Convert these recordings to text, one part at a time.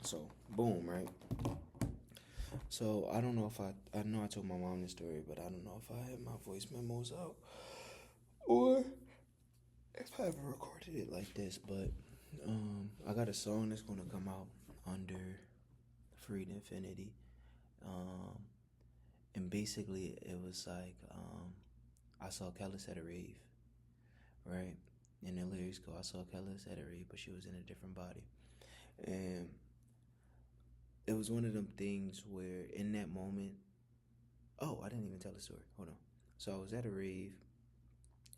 So boom, right? So I don't know if I know I told my mom this story, but I don't know if I had my voice memos out or if I ever recorded it like this. But I got a song that's gonna come out under Freed Infinity. Um, and basically it was like I saw Kelis at a rave, right? And the lyrics go, I saw Kelis at a rave, but she was in a different body. And it was one of them things where in that moment, oh, I didn't even tell the story. Hold on. So I was at a rave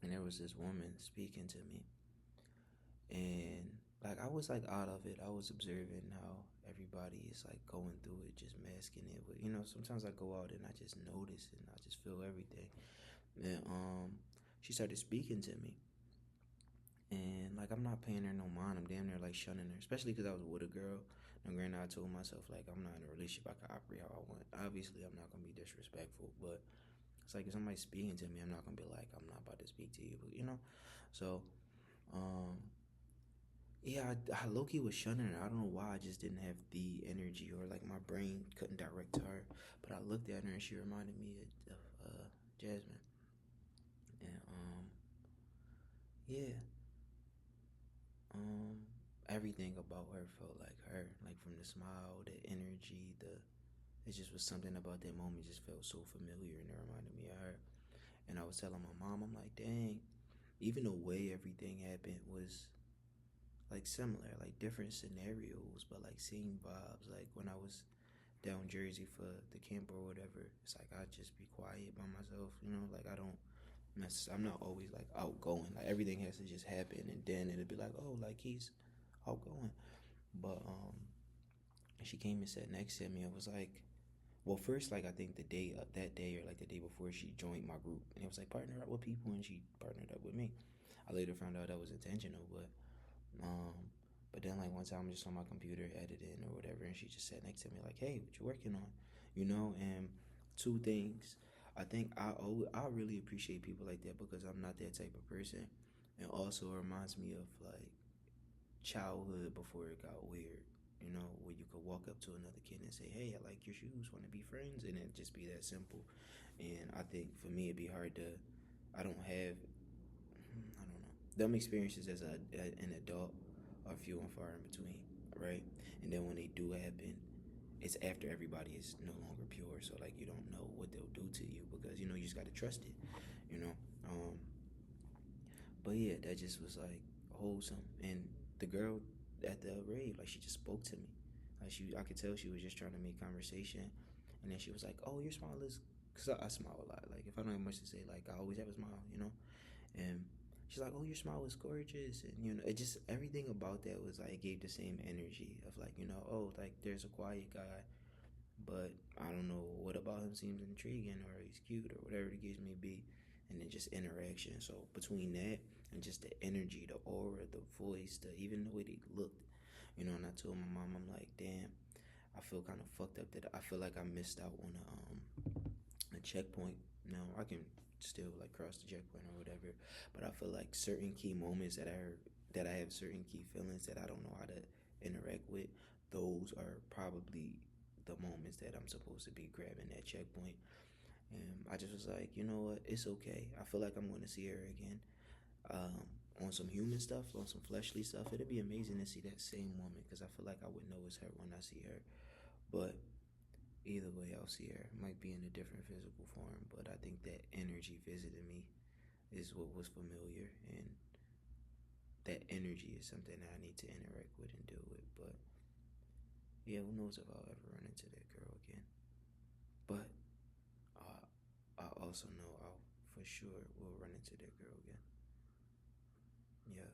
and there was this woman speaking to me. And like I was like out of it. I was observing how everybody is like going through it, just masking it with sometimes I go out and I just notice and I just feel everything. And she started speaking to me. And like I'm not paying her no mind. I'm damn near like shunning her, especially because I was with a girl. And granted, I told myself like I'm not in a relationship. I can operate how I want. Obviously, I'm not gonna be disrespectful, but it's like if somebody's speaking to me, I'm not gonna be like I'm not about to speak to you. So, um, yeah, I low key was shunning her. I don't know why. I just didn't have the energy or like my brain couldn't direct to her. But I looked at her and she reminded me of Jasmine. And yeah, Um, everything about her felt like her. Like from the smile, the energy, it just was something about that moment just felt so familiar and it reminded me of her. And I was telling my mom, I'm like, dang, even the way everything happened was like similar, like different scenarios, but like same vibes. Like when I was down Jersey for the camp or whatever, it's like I just be quiet by myself, like I'm not always like outgoing. Like everything has to just happen, and then it'll be like, oh, like he's outgoing. But she came and sat next to me. I was like, well, first, like I think the day that day or like the day before, she joined my group, and it was like partner up with people, and she partnered up with me. I later found out that was intentional, um, but then like one time I'm just on my computer editing or whatever, and she just sat next to me like, hey, what you working on, and two things. I really appreciate people like that because I'm not that type of person, and also it reminds me of like childhood before it got weird. Where you could walk up to another kid and say, "Hey, I like your shoes. Want to be friends?" And it just be that simple. And I think for me, it'd be hard to. I don't have. I don't know. Them experiences as an adult are few and far in between, right? And then when they do happen, it's after everybody is no longer pure. So like you don't know what they'll do to you because you just gotta trust it. You know. Um, but yeah, that just was like wholesome. And the girl at the rave, like she just spoke to me. I could tell she was just trying to make conversation. And then she was like, "Oh, your smile is," cause I smile a lot. Like if I don't have much to say, like I always have a smile. And she's like, "Oh, your smile is gorgeous," and it just everything about that was like it gave the same energy of like oh, like there's a quiet guy, but I don't know what about him seems intriguing or he's cute or whatever the case may be, and then just interaction. So between that and just the energy, the aura, the voice, even the way they looked, and I told my mom, I'm like, damn, I feel kind of fucked up that I feel like I missed out on a checkpoint. Now I can still like cross the checkpoint or whatever, but I feel like certain key moments that I have certain key feelings that I don't know how to interact with. Those are probably the moments that I'm supposed to be grabbing that checkpoint. And I just was like, you know what? It's okay. I feel like I'm going to see her again. Um, on some human stuff, on some fleshly stuff, it'd be amazing to see that same woman because I feel like I would know it's her when I see her. But either way, I'll see her. It might be in a different physical form, but I think that energy visiting me is what was familiar, and that energy is something that I need to interact with and deal with. But yeah, who knows if I'll ever run into that girl again. But I also know I'll for sure will run into that girl again. Yeah.